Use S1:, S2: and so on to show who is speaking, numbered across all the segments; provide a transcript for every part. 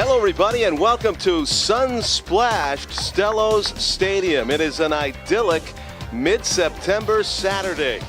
S1: Hello, everybody, and welcome to sun-splashed Stellos Stadium. It is an idyllic mid-September Saturday.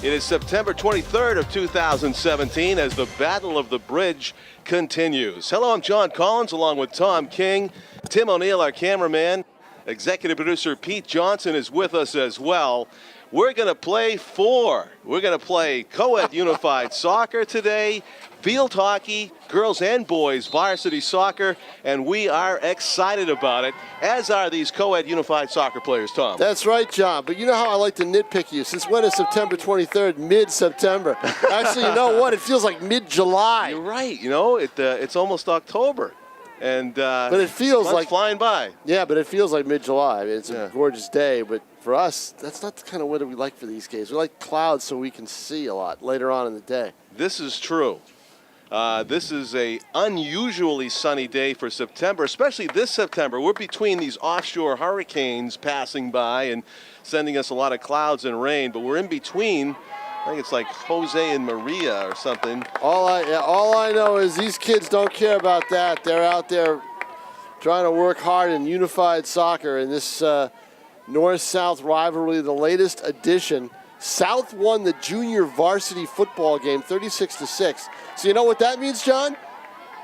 S1: It is September 23rd of 2017 as the Battle of the Bridge continues. Hello, I'm John Collins along with Tom King. Tim O'Neill, our cameraman. Executive producer Pete Johnson is with us as well. We're going to play We're going to play co-ed unified soccer today, field hockey, girls and boys varsity soccer, and we are excited about it, as are these co-ed unified soccer players, Tom.
S2: That's right, John. But you know how I like to nitpick you. Since when is September 23rd mid-September? Actually, you know what? It feels like mid-July.
S1: You're right. You know, it's almost October. And
S2: but it feels like
S1: flying by.
S2: Yeah, but it feels like mid-July. I mean, it's a gorgeous day, but for us, that's not the kind of weather we like for these games. We like clouds so we can see a lot later on in the day.
S1: This is true. This is a unusually sunny day for September, especially this September. We're between these offshore hurricanes passing by and sending us a lot of clouds and rain, but we're in between. I think it's like Jose and Maria or something.
S2: All I know is these kids don't care about that. They're out there trying to work hard in unified soccer in this North-South rivalry, the latest edition. South won the junior varsity football game 36-6. So you know what that means, John?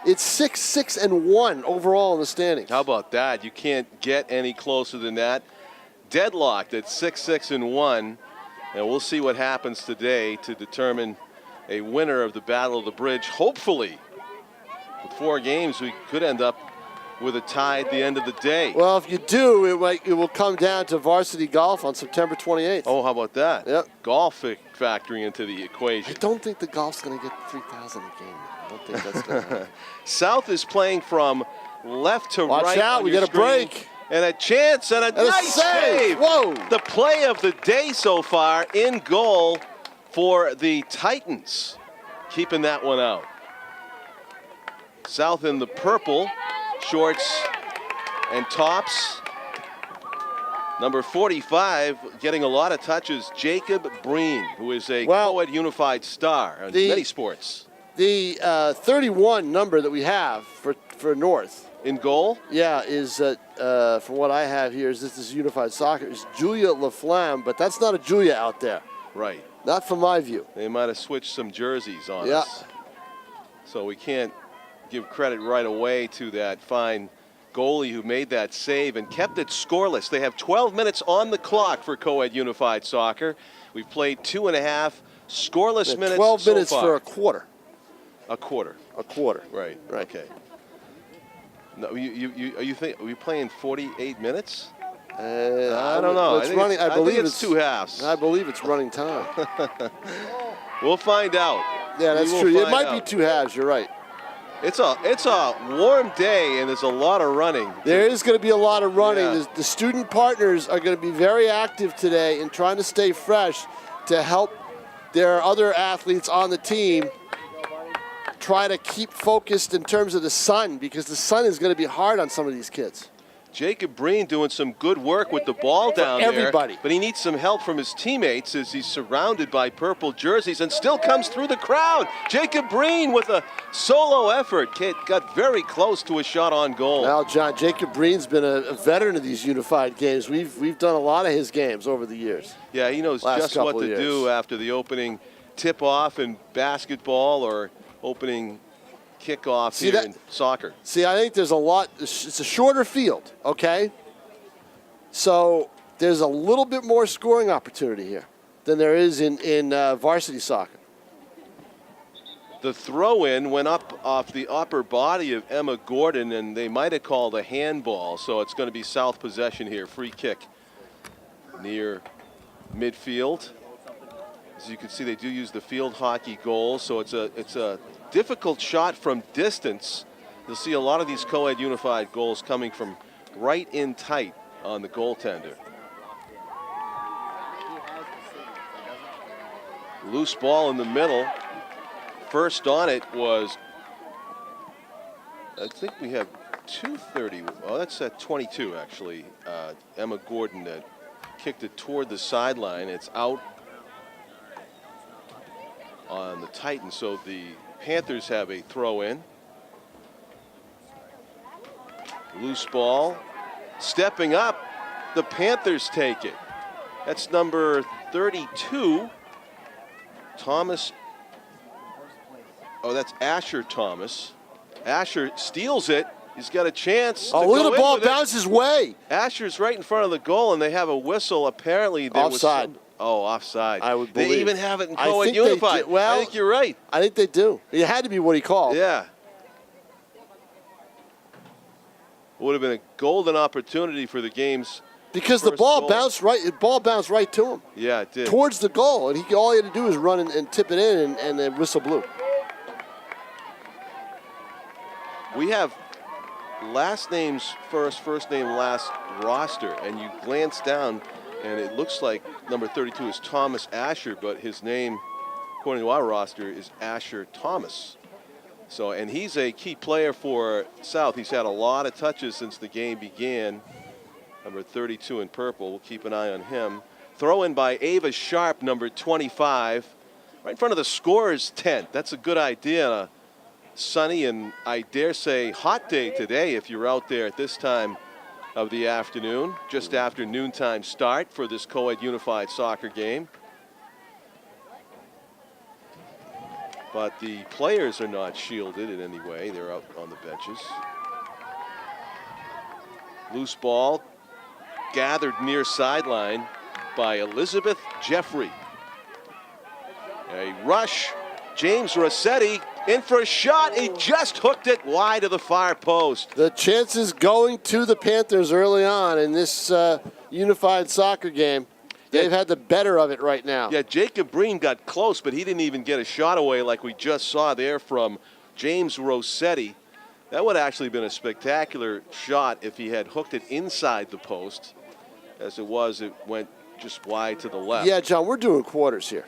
S2: It's 6-6-1 overall in the standings.
S1: How about that? You can't get any closer than that. Deadlocked at 6-6-1. And we'll see what happens today to determine a winner of the Battle of the Bridge. Hopefully, with 4 games, we could end up with a tie at the end of the day.
S2: Well, if you do, it will come down to varsity golf on September 28th.
S1: Oh, how about that?
S2: Yep.
S1: Golf factoring into the equation.
S2: I don't think the golf's going to get 3,000 a game. I don't think that's going to happen.
S1: South is playing from left to right.
S2: Watch out, we get a break.
S1: And a chance and a nice save.
S2: Whoa.
S1: The play of the day so far in goal for the Titans. Keeping that one out. South in the purple, shorts and tops. Number 45 getting a lot of touches, Jacob Breen, who is a co-ed unified star in many sports.
S2: The 31 number that we have for North.
S1: In goal?
S2: Yeah, is from what I have here, this is unified soccer, is Julia LaFlamme, but that's not a Julia out there.
S1: Right.
S2: Not from my view.
S1: They might have switched some jerseys on us. So we can't give credit right away to that fine goalie who made that save and kept it scoreless. They have 12 minutes on the clock for co-ed unified soccer. We've played 2.5 scoreless minutes
S2: 12 minutes
S1: so far.
S2: for a quarter.
S1: A quarter.
S2: A quarter.
S1: Right. Okay. No, are you playing 48 minutes? I don't know.
S2: It's running. I believe
S1: it's 2 halves.
S2: I believe it's running time.
S1: We'll find out.
S2: Yeah, that's true. It might be 2 halves. You're right.
S1: It's a warm day and there's a lot of running.
S2: There is going to be a lot of running.
S1: Yeah.
S2: The student partners are going to be very active today in trying to stay fresh to help their other athletes on the team try to keep focused in terms of the sun, because the sun is going to be hard on some of these kids.
S1: Jacob Breen doing some good work with the ball down there. But he needs some help from his teammates as he's surrounded by purple jerseys and still comes through the crowd. Jacob Breen with a solo effort. Got very close to a shot on goal.
S2: Well, John, Jacob Breen's been a veteran of these unified games. We've done a lot of his games over the years.
S1: Yeah, he knows just what to do after the opening tip-off in basketball or opening kickoff here in soccer.
S2: See, I think there's a lot. It's a shorter field, okay? So there's a little bit more scoring opportunity here than there is in varsity soccer.
S1: The throw-in went up off the upper body of Emma Gordon, and they might have called a handball, so it's going to be South possession here. Free kick near midfield. As you can see, they do use the field hockey goal, so it's a difficult shot from distance. You'll see a lot of these co-ed unified goals coming from right in tight on the goaltender. Loose ball in the middle. First on it was, I think we have 2:30. Oh, that's at 22 actually. Emma Gordon that kicked it toward the sideline. It's out on the Titans, so the Panthers have a throw in. Loose ball. Stepping up, the Panthers take it. That's number 32. Thomas. Oh, that's Asher Thomas. Asher steals it. He's got a chance.
S2: Oh, look at the ball bounce his way.
S1: Asher's right in front of the goal, and they have a whistle. Apparently, there
S2: offside.
S1: was offside.
S2: I would believe.
S1: They even have it in Co-Ed Unified.
S2: Well,
S1: I think you're right.
S2: I think they do. It had to be what he called.
S1: Yeah. Would have been a golden opportunity for the game's
S2: because the ball bounced right. The ball bounced right to him.
S1: Yeah, it did.
S2: Towards the goal, and all he had to do was run and tip it in, and the whistle blew.
S1: We have last names first, first name last roster, and you glance down, and it looks like number 32 is Thomas Asher, but his name, according to our roster, is Asher Thomas. So, and he's a key player for South. He's had a lot of touches since the game began. Number 32 in purple. We'll keep an eye on him. Throw in by Ava Sharp, number 25, right in front of the scorer's tent. That's a good idea. A sunny and I dare say hot day today if you're out there at this time of the afternoon, just after noontime start for this Co-Ed Unified soccer game. But the players are not shielded in any way. They're out on the benches. Loose ball gathered near sideline by Elizabeth Jeffrey. A rush. James Rossetti in for a shot. He just hooked it wide of the far post.
S2: The chances going to the Panthers early on in this unified soccer game. They've had the better of it right now.
S1: Yeah, Jacob Breen got close, but he didn't even get a shot away like we just saw there from James Rossetti. That would have actually been a spectacular shot if he had hooked it inside the post. As it was, it went just wide to the left.
S2: Yeah, John, we're doing quarters here.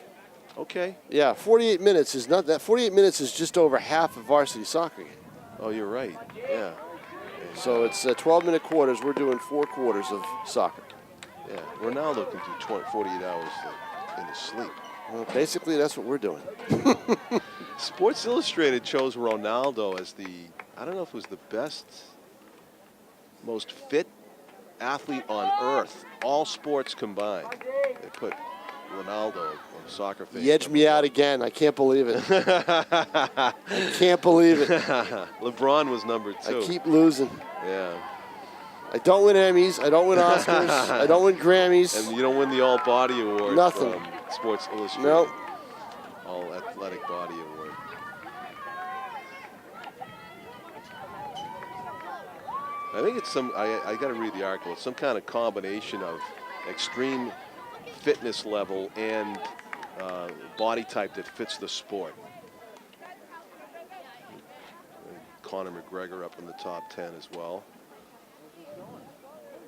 S1: Okay.
S2: Yeah, 48 minutes is not that. 48 minutes is just over half a varsity soccer game.
S1: Oh, you're right. Yeah.
S2: So it's 12-minute quarters. We're doing 4 quarters of soccer.
S1: Yeah, Ronaldo can do 48 hours in his sleep.
S2: Well, basically, that's what we're doing.
S1: Sports Illustrated chose Ronaldo as the, I don't know if it was the best, most fit athlete on earth, all sports combined. They put Ronaldo on soccer fans.
S2: You edged me out again. I can't believe it. I can't believe it.
S1: LeBron was number 2.
S2: I keep losing.
S1: Yeah.
S2: I don't win Emmys. I don't win Oscars. I don't win Grammys.
S1: And you don't win the All Body Award.
S2: Nothing.
S1: From Sports Illustrated.
S2: Nope.
S1: All Athletic Body Award. I think it's some, I got to read the article. It's some kind of combination of extreme fitness level and body type that fits the sport. Conor McGregor up in the top 10 as well.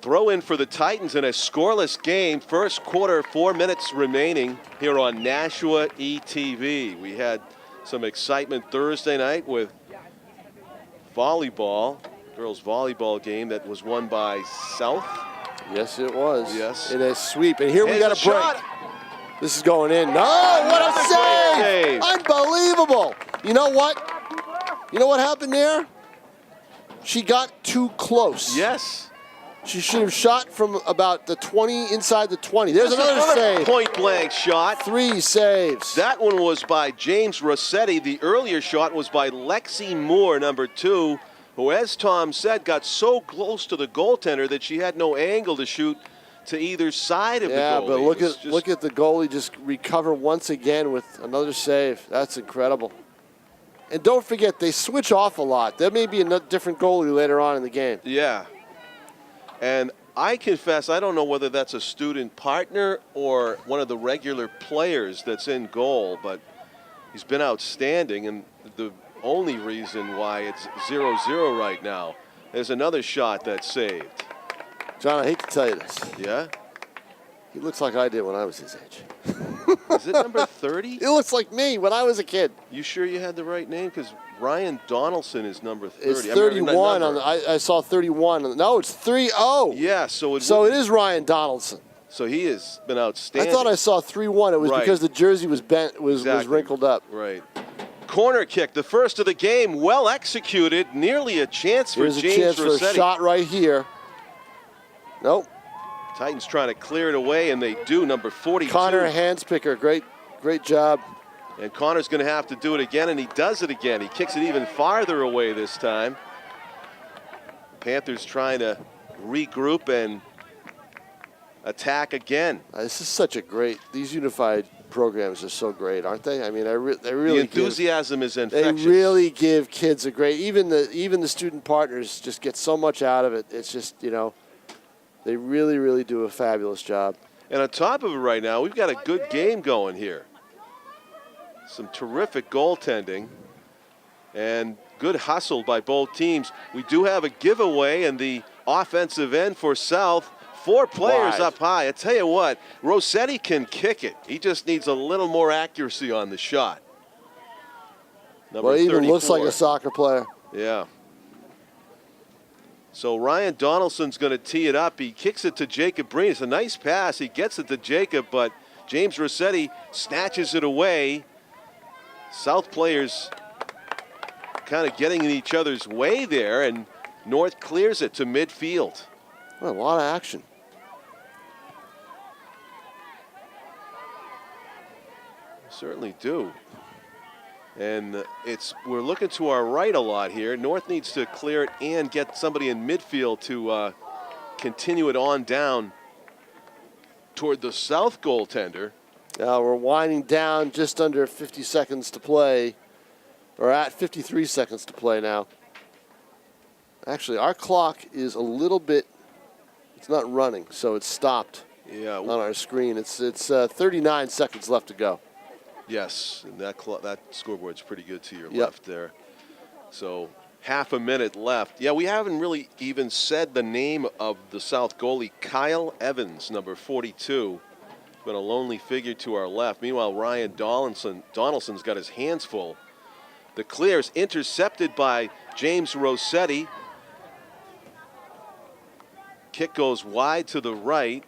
S1: Throw in for the Titans in a scoreless game. First quarter, 4 minutes remaining here on Nashua ETV. We had some excitement Thursday night with volleyball, girls volleyball game that was won by South.
S2: Yes, it was.
S1: Yes.
S2: In a sweep. And here we got a break.
S1: Shot.
S2: This is going in. No, what a save! Unbelievable. You know what? You know what happened there? She got too close.
S1: Yes.
S2: She should have shot from about the 20, inside the 20. There's another save.
S1: Point blank shot.
S2: 3 saves.
S1: That one was by James Rossetti. The earlier shot was by Lexi Moore, number 2, who, as Tom said, got so close to the goaltender that she had no angle to shoot to either side of the goalie.
S2: Yeah, but look at the goalie just recover once again with another save. That's incredible. And don't forget, they switch off a lot. There may be a different goalie later on in the game.
S1: Yeah. And I confess, I don't know whether that's a student partner or one of the regular players that's in goal, but he's been outstanding. And the only reason why it's 0-0 right now, there's another shot that's saved.
S2: John, I hate to tell you this.
S1: Yeah?
S2: He looks like I did when I was his age.
S1: Is it number 30?
S2: He looks like me when I was a kid.
S1: You sure you had the right name? Because Ryan Donaldson is number 30.
S2: It's 31. I saw 31. No, it's 30.
S1: Yeah, so
S2: it is Ryan Donaldson.
S1: So he has been outstanding.
S2: I thought I saw 31. It was
S1: right.
S2: Because the jersey was bent, was
S1: exactly.
S2: wrinkled up.
S1: Right. corner kick, the first of the game, well executed. Nearly a chance for
S2: Here's
S1: James
S2: a chance
S1: Rossetti.
S2: for a shot right here. Nope.
S1: Titans trying to clear it away, and they do. Number 42.
S2: Connor Handspicker, great job.
S1: And Connor's going to have to do it again, and he does it again. He kicks it even farther away this time. Panthers trying to regroup and attack again.
S2: This is such a these unified programs are so great, aren't they? I mean, they really
S1: the enthusiasm is infectious.
S2: They really give kids a great. Even the student partners just get so much out of it. It's just, you know, they really do a fabulous job.
S1: And on top of it right now, we've got a good game going here. Some terrific goaltending and good hustle by both teams. We do have a giveaway in the offensive end for South. 4 players up high. I tell you what, Rossetti can kick it. He just needs a little more accuracy on the shot.
S2: Well, he even looks like a soccer player.
S1: Yeah. So Ryan Donaldson's going to tee it up. He kicks it to Jacob Breen. It's a nice pass. He gets it to Jacob, but James Rossetti snatches it away. South players kind of getting in each other's way there, and North clears it to midfield.
S2: Well, a lot of action.
S1: Certainly do. And we're looking to our right a lot here. North needs to clear it and get somebody in midfield to continue it on down toward the South goaltender.
S2: We're winding down, just under 50 seconds to play, or at 53 seconds to play now. Actually, our clock is a little bit, it's not running, so it's stopped on our screen. It's 39 seconds left to go.
S1: Yes, and that scoreboard's pretty good to your left there. So half a minute left. Yeah, we haven't really even said the name of the South goalie, Kyle Evans, number 42. Been a lonely figure to our left. Meanwhile, Ryan Donaldson's got his hands full. The clear's intercepted by James Rossetti. Kick goes wide to the right.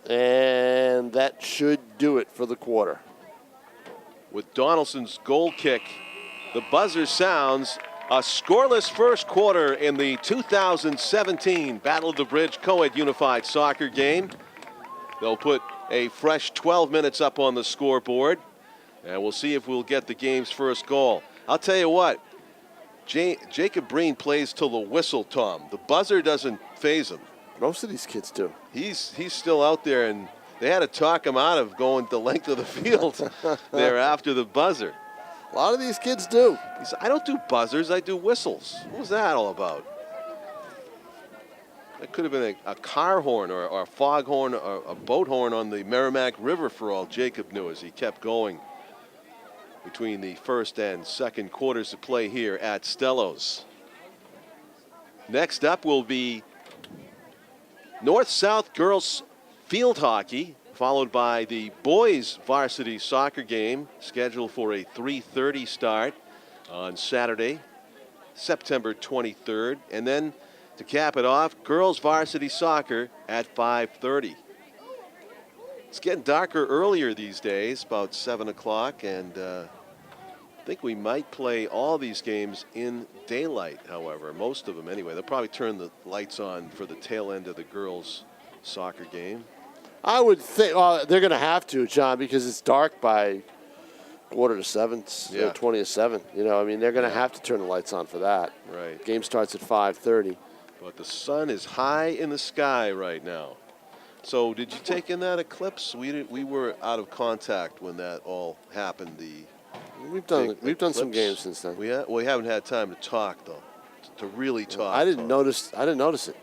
S2: And that should do it for the quarter.
S1: With Donaldson's goal kick, the buzzer sounds. A scoreless first quarter in the 2017 Battle of the Bridge Co-ed Unified Soccer game. They'll put a fresh 12 minutes up on the scoreboard, and we'll see if we'll get the game's first goal. I'll tell you what, Jacob Breen plays till the whistle, Tom. The buzzer doesn't faze him.
S2: Most of these kids do.
S1: He's still out there, and they had to talk him out of going the length of the field there after the buzzer.
S2: A lot of these kids do.
S1: He said, I don't do buzzers, I do whistles. What was that all about? That could have been a car horn or a fog horn or a boat horn on the Merrimack River for all Jacob knew as he kept going between the first and second quarters of play here at Stellos. Next up will be North-South girls field hockey, followed by the boys varsity soccer game scheduled for a 3:30 start on Saturday, September 23rd. And then to cap it off, girls varsity soccer at 5:30. It's getting darker earlier these days, about 7 o'clock, and I think we might play all these games in daylight, however, most of them anyway. They'll probably turn the lights on for the tail end of the girls soccer game.
S2: I would think they're going to have to, John, because it's dark by 6:45, 20 to 7. You know, I mean, they're going to have to turn the lights on for that.
S1: Right.
S2: Game starts at 5:30.
S1: But the sun is high in the sky right now. So did you take in that eclipse? We were out of contact when that all happened.
S2: We've done some games since then.
S1: We haven't had time to talk though, to really talk.
S2: I didn't notice it.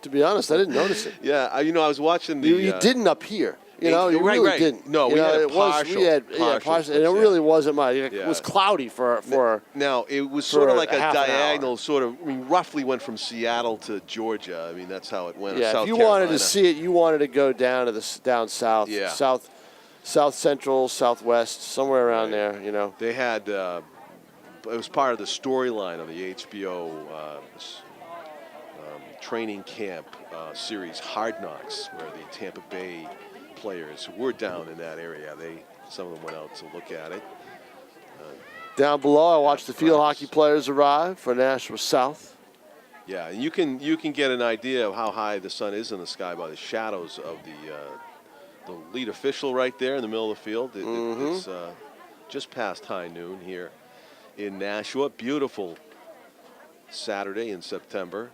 S2: To be honest, I didn't notice it.
S1: Yeah, I was watching the.
S2: You didn't up here. You know, you
S1: right,
S2: really
S1: right.
S2: didn't.
S1: No, we had a partial.
S2: We had partial, and it really wasn't much. It was cloudy for.
S1: Now it was sort of like a
S2: diagonal,
S1: sort of. I mean, roughly went from Seattle to Georgia. I mean, that's how it went.
S2: Yeah,
S1: South
S2: if you
S1: Carolina.
S2: wanted to see it, you wanted to go down to down south.
S1: Yeah.
S2: South Central, Southwest, somewhere around there. You know.
S1: They had. It was part of the storyline of the HBO training camp series Hard Knocks, where the Tampa Bay players who were down in that area. Some of them went out to look at it.
S2: Down below, I watched the field hockey players arrive for Nashua South.
S1: Yeah, and you can get an idea of how high the sun is in the sky by the shadows of the lead official right there in the middle of the field. It's just past high noon here in Nashua. Beautiful Saturday in September.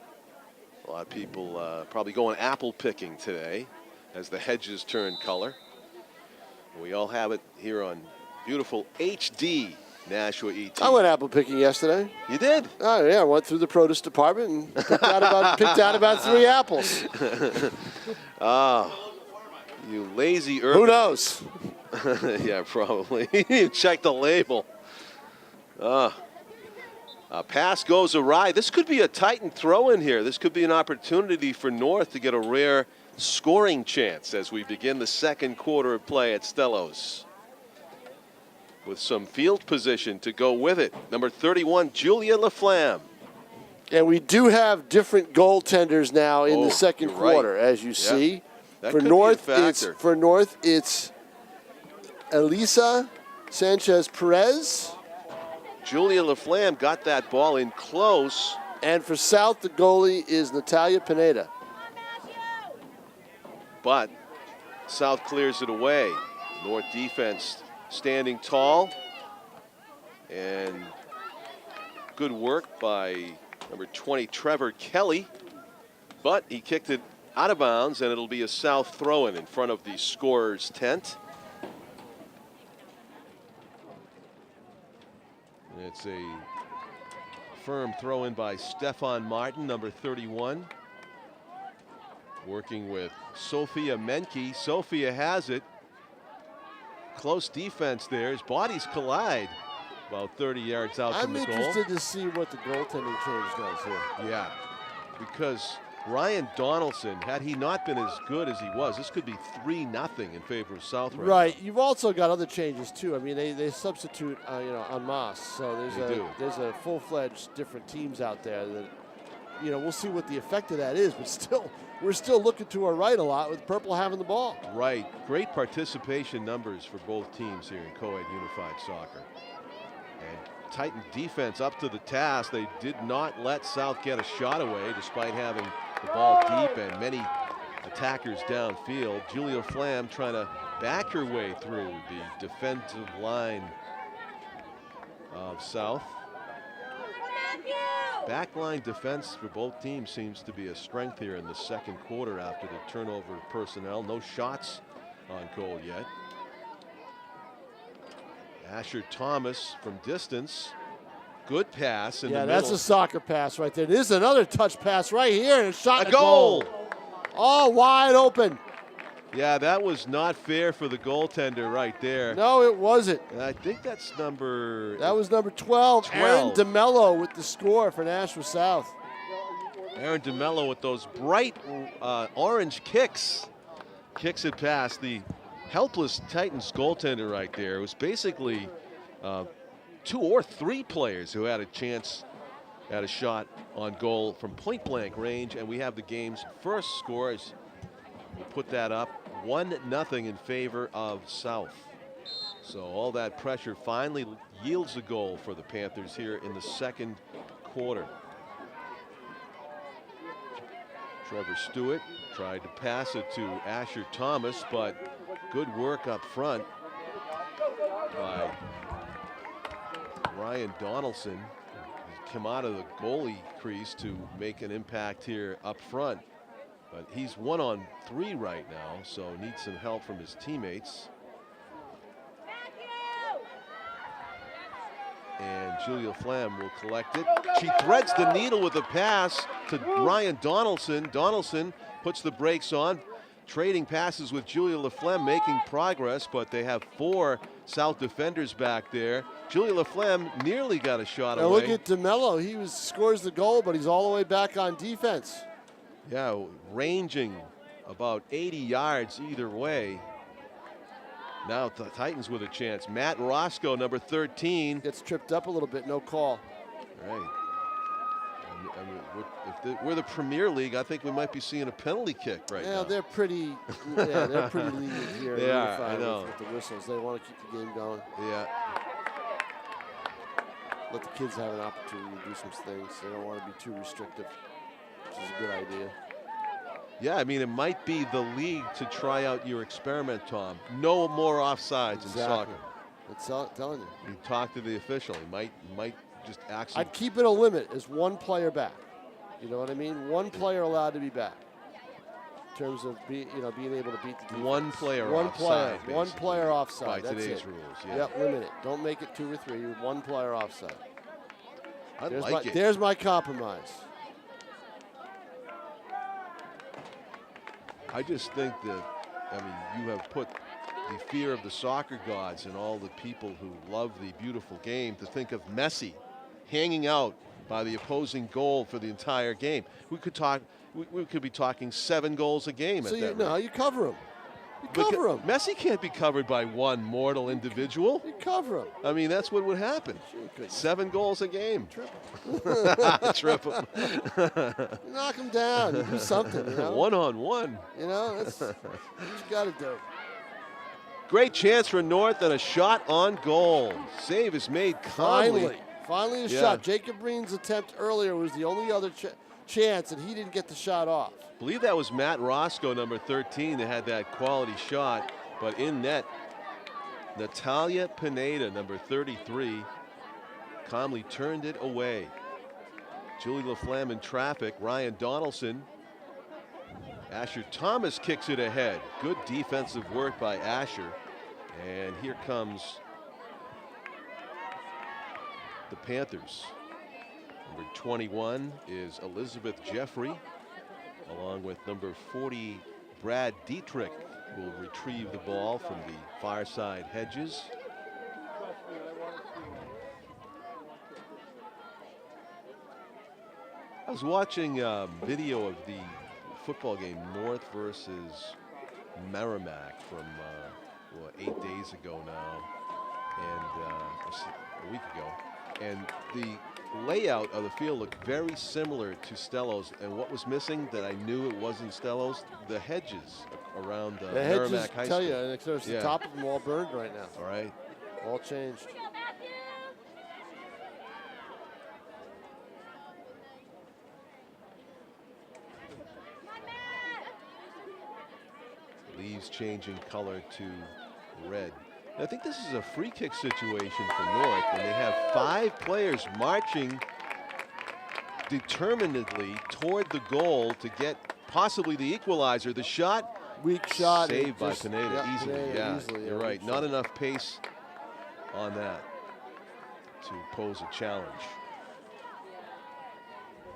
S1: A lot of people probably going apple picking today as the hedges turn color. We all have it here on beautiful HD NashuaETV.
S2: I went apple picking yesterday.
S1: You did?
S2: Oh yeah, I went through the produce department and picked out about 3 apples.
S1: You lazy urban.
S2: Who knows?
S1: Yeah, probably. You check the label. A pass goes awry. This could be a Titan throw in here. This could be an opportunity for North to get a rare scoring chance as we begin the second quarter of play at Stellos. With some field position to go with it. Number 31, Julia Laflamme.
S2: And we do have different goaltenders now in the second quarter, as you see.
S1: That
S2: For
S1: could
S2: North,
S1: be a factor.
S2: it's Elisa Sanchez Perez.
S1: Julia Laflamme got that ball in close.
S2: And for South, the goalie is Natalia Pineda.
S1: But South clears it away. North defense standing tall. And good work by number 20, Trevor Kelly. But he kicked it out of bounds, and it'll be a South throw-in front of the scorer's tent. It's a firm throw-in by Stefan Martin, number 31. Working with Sophia Menke. Sophia has it. Close defense there. His bodies collide about 30 yards out from the goal.
S2: I'm interested to see what the goaltending change does here.
S1: Yeah, because Ryan Donaldson, had he not been as good as he was, this could be 3-0 in favor of South right now.
S2: You've also got other changes too. I mean, they substitute, en masse. So there's a full-fledged different teams out there that, we'll see what the effect of that is. But still, we're still looking to our right a lot with purple having the ball.
S1: Right. Great participation numbers for both teams here in co-ed unified soccer. And Titan defense up to the task. They did not let South get a shot away despite having the ball deep and many attackers downfield. Julia Flam trying to back her way through the defensive line of South. Backline defense for both teams seems to be a strength here in the second quarter after the turnover of personnel. No shots on goal yet. Asher Thomas from distance. Good pass in the middle.
S2: Yeah, that's a soccer pass right there. There's another touch pass right here and a shot.
S1: A goal.
S2: Oh, wide open.
S1: Yeah, that was not fair for the goaltender right there.
S2: No, it wasn't.
S1: And I think that's number...
S2: That was number 12. Aaron DeMello with the score for Nashua South.
S1: Aaron DeMello with those bright orange kicks. Kicks it past the helpless Titans goaltender right there. It was basically 2 or 3 players who had a chance at a shot on goal from point-blank range, and we have the game's first score as we put that up 1-0 in favor of South. So all that pressure finally yields a goal for the Panthers here in the second quarter. Trevor Stewart tried to pass it to Asher Thomas, but good work up front by Ryan Donaldson. He's come out of the goalie crease to make an impact here up front. But he's 1-on-3 right now, so needs some help from his teammates. And Julia Flam will collect it. She threads the needle with a pass to Ryan Donaldson. Donaldson puts the brakes on, trading passes with Julia Laflamme, making progress, but they have 4 South defenders back there. Julia Laflamme nearly got a shot away.
S2: Look at DeMello. He scores the goal, but he's all the way back on defense.
S1: Yeah, ranging about 80 yards either way. Now the Titans with a chance. Matt Roscoe, number 13.
S2: Gets tripped up a little bit, no call.
S1: Right. I mean, if we're the Premier League, I think we might be seeing a penalty kick right now.
S2: Yeah, they're pretty. Yeah, they're pretty lenient here.
S1: They are, I know.
S2: With the whistles, they want to keep the game going.
S1: Yeah.
S2: Let the kids have an opportunity to do some things. They don't want to be too restrictive, which is a good idea.
S1: Yeah, I mean, it might be the league to try out your experiment, Tom. No more offsides in soccer.
S2: That's telling you.
S1: You talk to the official. He might just actually.
S2: I'd keep it a limit as one player back. You know what I mean? One player allowed to be back. In terms of being able to beat the defense.
S1: One player
S2: One
S1: offside.
S2: player. One player offside.
S1: By
S2: That's
S1: today's
S2: it.
S1: rules, yeah.
S2: Yep, limit it. Don't make it 2 or 3. One player offside.
S1: It.
S2: There's my compromise.
S1: I just think that, I mean, you have put the fear of the soccer gods and all the people who love the beautiful game to think of Messi hanging out by the opposing goal for the entire game. We could be talking 7 goals a game at that rate.
S2: You cover him. You cover him.
S1: Messi can't be covered by one mortal individual.
S2: You cover him.
S1: I mean, that's what would happen. 7 goals a game.
S2: Triple.
S1: Triple.
S2: You knock him down. You do something. You know?
S1: 1-on-1.
S2: You know, that's what you got to do.
S1: Great chance for North and a shot on goal. Save is made calmly.
S2: Finally a shot. Jacob Breen's attempt earlier was the only other chance, and he didn't get the shot off.
S1: I believe that was Matt Roscoe, number 13, that had that quality shot. But in net, Natalia Pineda, number 33, calmly turned it away. Julie LaFlamme in traffic. Ryan Donaldson. Asher Thomas kicks it ahead. Good defensive work by Asher. And here comes the Panthers. Number 21 is Elizabeth Jeffrey, along with number 40, Brad Dietrich, who will retrieve the ball from the far side hedges. I was watching video of the football game, North versus Merrimack, from 8 days ago now, and a week ago. And the layout of the field looked very similar to Stellos, and what was missing that I knew it wasn't Stellos, the hedges around Merrimack High School.
S2: Tell you, and the top of them all burned right now.
S1: All right.
S2: All changed.
S1: Leaves changing color to red. I think this is a free kick situation for North, and they have 5 players marching determinedly toward the goal to get possibly the equalizer. The shot,
S2: weak shot,
S1: saved by Pineda easily.
S2: Easily,
S1: you're right. Not enough pace on that to pose a challenge.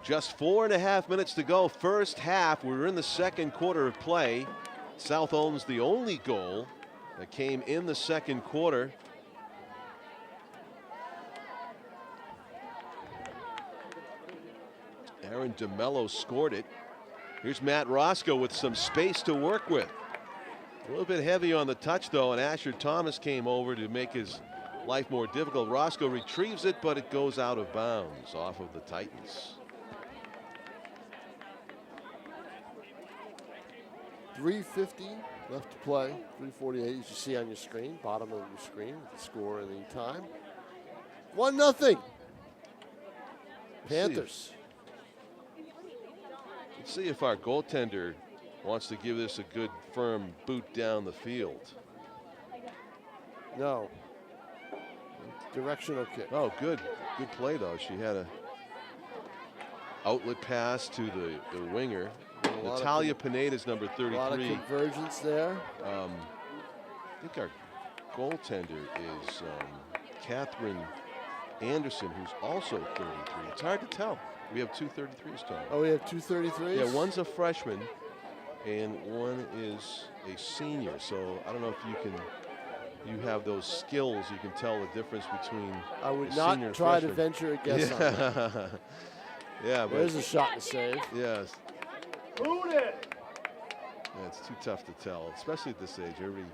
S1: Just 4.5 minutes to go. First half. We're in the second quarter of play. South owns the only goal that came in the second quarter. Aaron DeMello scored it. Here's Matt Roscoe with some space to work with. A little bit heavy on the touch, though, and Asher Thomas came over to make his life more difficult. Roscoe retrieves it, but it goes out of bounds off of the Titans.
S2: 3:50 left to play. 3:48, as you see on your screen, bottom of your screen, with the score and the time. 1-0. Panthers.
S1: Let's see if our goaltender wants to give this a good, firm boot down the field.
S2: No. Directional kick.
S1: Oh, good. Good play, though. She had a outlet pass to the winger. Natalia Pineda's number 33.
S2: A lot of convergence there.
S1: I think our goaltender is Catherine Anderson, who's also 33. It's hard to tell. We have 2 33s, Tom.
S2: Oh, we have 2 33s?
S1: Yeah, one's a freshman and one is a senior. So I don't know if you have those skills, you can tell the difference between
S2: I would
S1: a
S2: not
S1: senior and
S2: try
S1: freshman.
S2: to venture a guess on that.
S1: Yeah, but
S2: there's a shot to save.
S1: yes. Yeah, it's too tough to tell, especially at this age. Everybody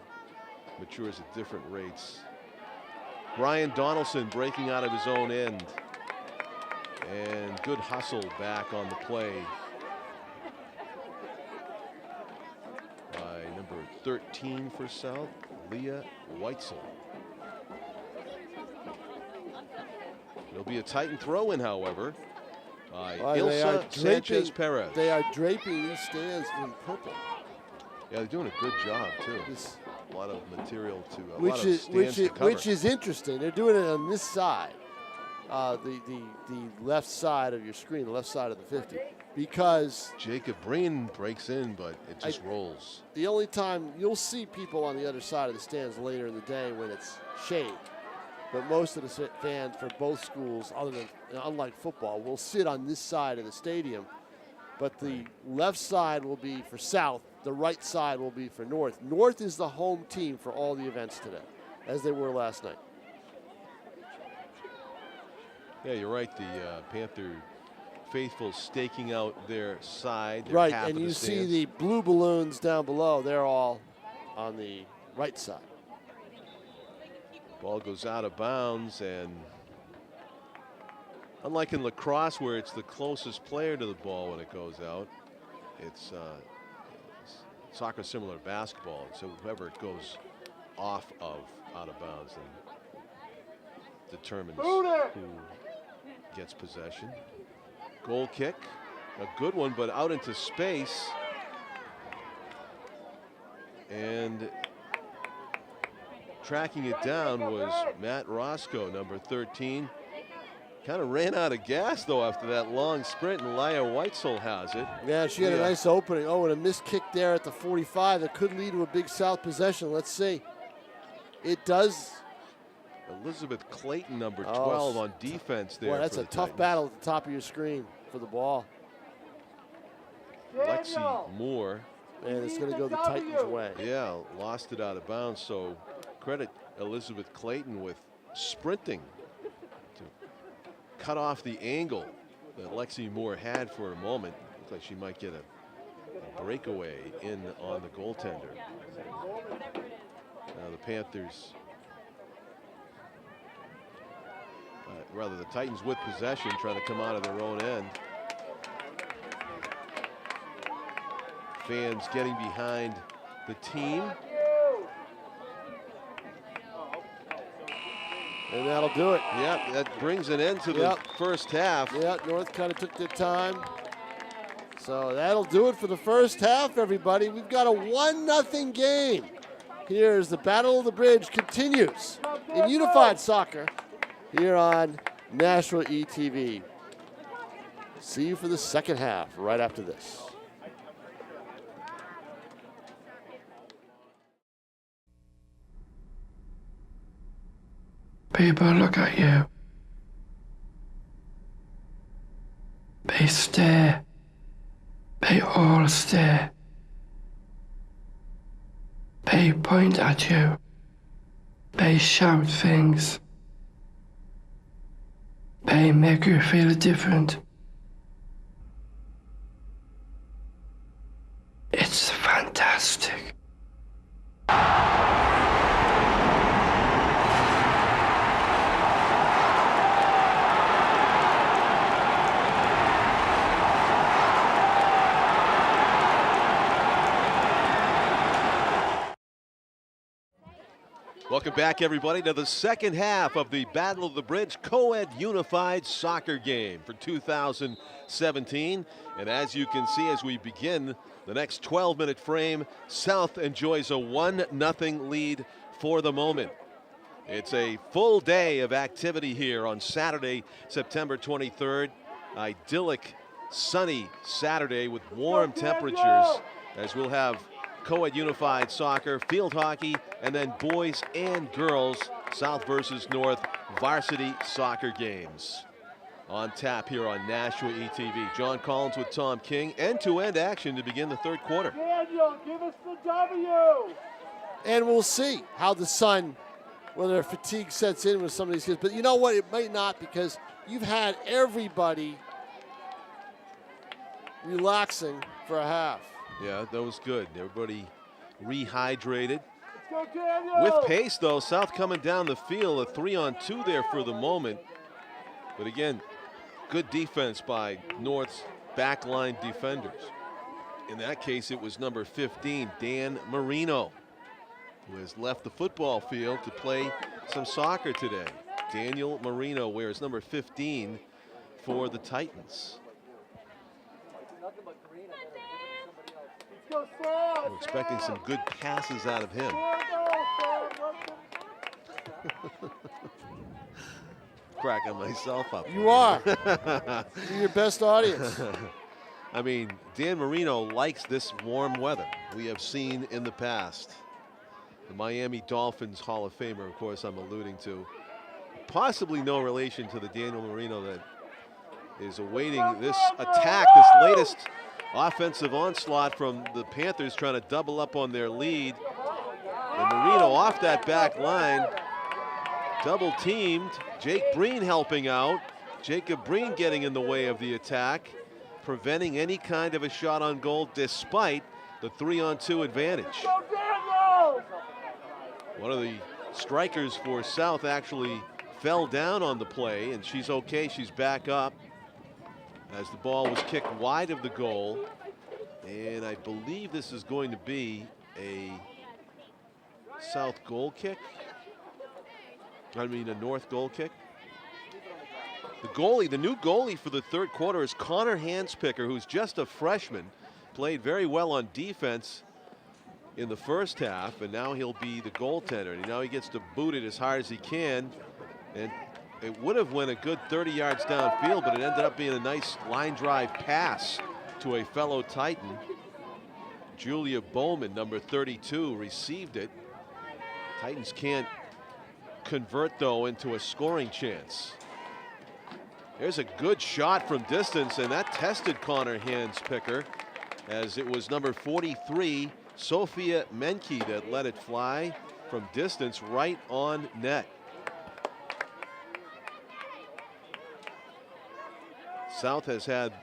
S1: matures at different rates. Brian Donaldson breaking out of his own end. And good hustle back on the play by number 13 for South, Leah Weitzel. It'll be a Titan throw-in, however, by Ilsa Sanchez-Perez.
S2: They are draping these stands in purple.
S1: Yeah, they're doing a good job, too. A lot of material to,
S2: which is interesting. They're doing it on this side, the left side of your screen, the left side of the 50, because
S1: Jacob Breen breaks in, but it just rolls.
S2: The only time you'll see people on the other side of the stands later in the day when it's shade, but most of the fans for both schools, unlike football, will sit on this side of the stadium. But the left side will be for South. The right side will be for North. North is the home team for all the events today, as they were last night.
S1: Yeah, you're right. The Panther faithful staking out their side.
S2: Right, and you see the blue balloons down below. They're all on the right side.
S1: Ball goes out of bounds, and unlike in lacrosse where it's the closest player to the ball when it goes out, it's soccer similar to basketball. So whoever it goes off of out of bounds then determines who gets possession. Goal kick, a good one, but out into space. And tracking it down was Matt Roscoe, number 13. Kind of ran out of gas, though, after that long sprint, and Leah Weitzel has it.
S2: Yeah, she had a nice opening. Oh, and a missed kick there at the 45 that could lead to a big South possession. Let's see. It does.
S1: Elizabeth Clayton, number 12, on defense there.
S2: Boy, that's a tough battle at the top of your screen for the ball.
S1: Lexi Moore.
S2: And it's going to go the Titans' way.
S1: Yeah, lost it out of bounds, so credit Elizabeth Clayton with sprinting to cut off the angle that Lexi Moore had for a moment. Looks like she might get a breakaway in on the goaltender. Now the Panthers, rather the Titans with possession, trying to come out of their own end. Fans getting behind the team.
S2: And that'll do it.
S1: Yeah, that brings an end to the first half.
S2: Yeah, North kind of took their time. So that'll do it for the first half, everybody. We've got a 1-0 game. Here as the Battle of the Bridge continues in unified soccer here on NashuaETV. See you for the second half right after this.
S3: People look at you. They stare. They all stare. They point at you. They shout things. They make you feel different. It's fantastic.
S1: Welcome back, everybody, to the second half of the Battle of the Bridge co-ed unified soccer game for 2017. And as you can see, as we begin the next 12-minute frame, South enjoys a 1-0 lead for the moment. It's a full day of activity here on Saturday, September 23rd. Idyllic, sunny Saturday with warm temperatures, as we'll have co-ed unified soccer, field hockey, and then boys and girls South versus North varsity soccer games on tap here on NashuaETV. John Collins with Tom King. End-to-end action to begin the third quarter.
S4: Daniel, give us the W.
S2: And we'll see how the sun, whether fatigue sets in with some of these kids. But you know what? It might not, because you've had everybody relaxing for a half.
S1: Yeah, that was good. Everybody rehydrated.
S4: Let's go, Daniel.
S1: With pace, though, South coming down the field, a 3-on-2 there for the moment. But again, Good defense by North's backline defenders. In that case, it was number 15, Dan Marino, who has left the football field to play some soccer today. Daniel Marino wears number 15 for the Titans. We're expecting some good passes out of him. Cracking myself up.
S2: You are. You're your best audience.
S1: I mean, Dan Marino likes this warm weather we have seen in the past. The Miami Dolphins Hall of Famer, of course, I'm alluding to. Possibly no relation to the Daniel Marino that is awaiting this attack, this latest offensive onslaught from the Panthers trying to double up on their lead. And Marino off that back line, double teamed. Jake Breen helping out. Jacob Breen getting in the way of the attack, preventing any kind of a shot on goal despite the 3-on-2 advantage. One of the strikers for South actually fell down on the play, and she's okay. She's back up as the ball was kicked wide of the goal. And I believe this is going to be a South goal kick. I mean, a North goal kick. The goalie, the new goalie for the third quarter is Connor Hanspicker, who's just a freshman. Played very well on defense in the first half, and now he'll be the goaltender. And now he gets to boot it as hard as he can. And it would have went a good 30 yards downfield, but it ended up being a nice line drive pass to a fellow Titan. Julia Bowman, number 32, received it. Titans can't convert, though, into a scoring chance. There's a good shot from distance, and that tested Connor Hanspicker, as it was number 43, Sophia Menke, that let it fly from distance right on net. South has had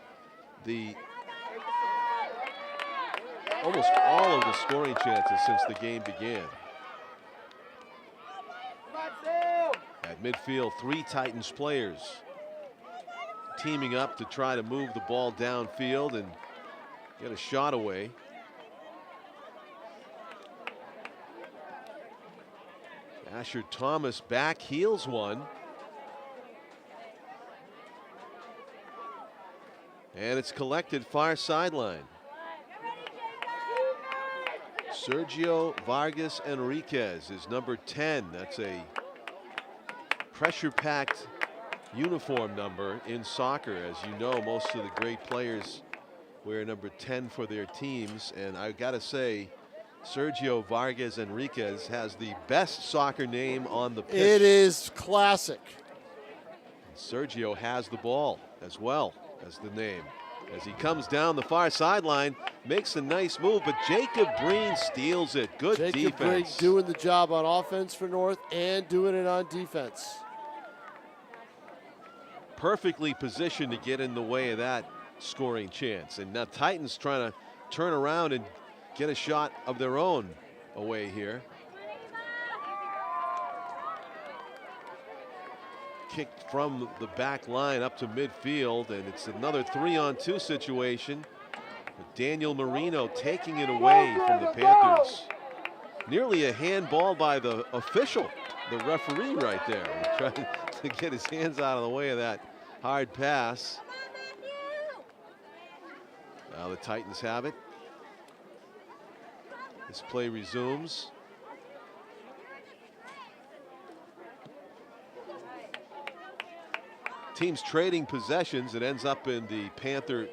S1: almost all of the scoring chances since the game began. At midfield, 3 Titans players teaming up to try to move the ball downfield and get a shot away. Asher Thomas back heels one. And it's collected far sideline. Sergio Vargas Enriquez is number 10. That's a pressure-packed uniform number in soccer. As you know, most of the great players wear number 10 for their teams. And I gotta say, Sergio Vargas Enriquez has the best soccer name on the pitch.
S2: It is classic.
S1: Sergio has the ball as well as the name. As he comes down the far sideline, makes a nice move, but Jacob Breen steals it. Good defense.
S2: Jacob Breen doing the job on offense for North and doing it on defense.
S1: Perfectly positioned to get in the way of that scoring chance. And now Titans trying to turn around and get a shot of their own away here. Kicked from the back line up to midfield, and it's another 3-on-2 situation. Daniel Marino taking it away from the Panthers. Nearly a handball by the official, the referee right there, trying to get his hands out of the way of that hard pass. Now the Titans have it. This play resumes. Teams trading possessions. It ends up in the Panther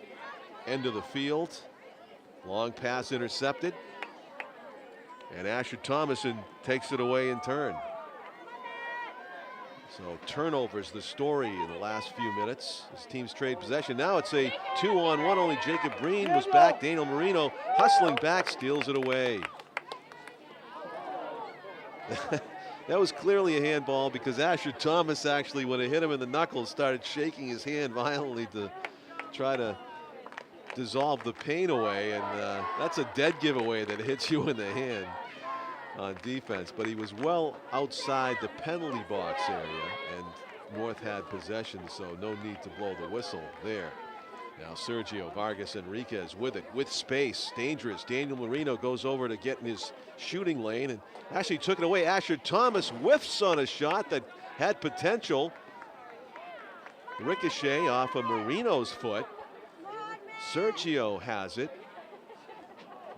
S1: end of the field. Long pass intercepted. And Asher Thomason takes it away in turn. So turnovers the story in the last few minutes as teams trade possession. Now it's a 2-on-1. Only Jacob Breen was back. Daniel Marino hustling back, steals it away. That was clearly a handball because Asher Thomas actually, when it hit him in the knuckles, started shaking his hand violently to try to dissolve the pain away. And that's a dead giveaway that hits you in the hand on defense. But he was well outside the penalty box area. And North had possession, so no need to blow the whistle there. Now Sergio Vargas Enriquez with it, with space, dangerous. Daniel Marino goes over to get in his shooting lane and actually took it away. Asher Thomas whiffs on a shot that had potential. Ricochet off of Marino's foot. Sergio has it,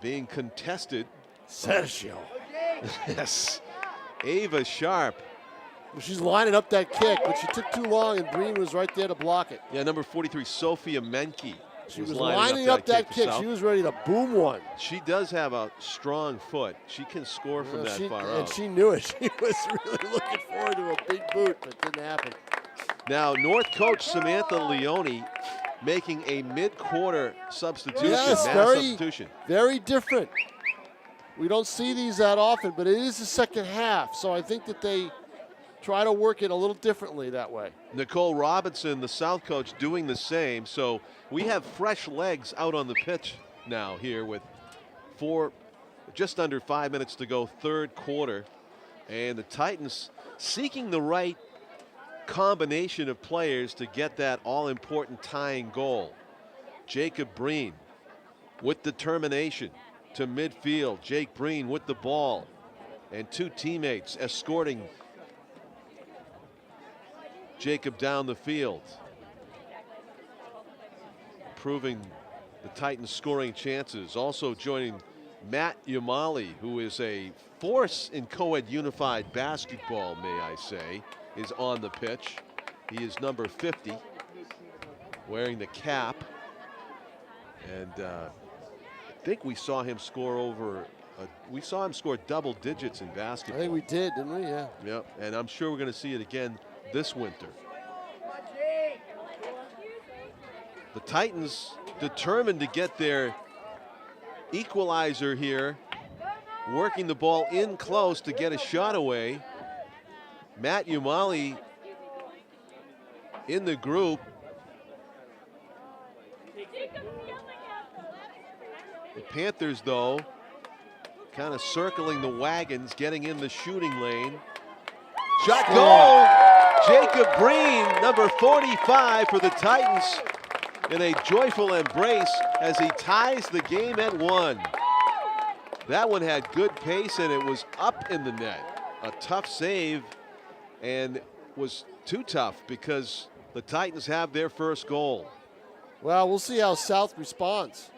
S1: being contested.
S2: Sergio.
S1: Yes, Ava Sharp.
S2: Well, she's lining up that kick, but she took too long, and Breen was right there to block it.
S1: Yeah, number 43, Sophia Menke.
S2: She was lining up that kick. She was ready to boom one.
S1: She does have a strong foot. She can score from that far out.
S2: And she knew it. She was really looking forward to a big boot, but it didn't happen.
S1: Now, North coach Samantha Leone making a mid-quarter substitution.
S2: Yes,
S1: substitution.
S2: Very different. We don't see these that often, but it is the second half, so I think that they try to work it a little differently that way.
S1: Nicole Robinson, the South coach, doing the same. So we have fresh legs out on the pitch now here with just under 5 minutes to go, third quarter. And the Titans seeking the right combination of players to get that all-important tying goal. Jacob Breen with determination to midfield. Jake Breen with the ball and two teammates escorting Jacob down the field, improving the Titans' scoring chances. Also joining Matt Yamali, who is a force in co-ed unified basketball, may I say, is on the pitch. He is number 50, wearing the cap. And I think we saw him score we saw him score double digits in basketball.
S2: I think we did, didn't we? Yeah.
S1: Yep, and I'm sure we're going to see it again this winter. The Titans determined to get their equalizer here, working the ball in close to get a shot away. Matt Yamali in the group. The Panthers, though, kind of circling the wagons, getting in the shooting lane. Shot goal! Jacob Breen, number 45 for the Titans, in a joyful embrace as he ties the game at 1. That one had good pace and it was up in the net. A tough save, and was too tough because the Titans have their first goal.
S2: Well, we'll see how South responds.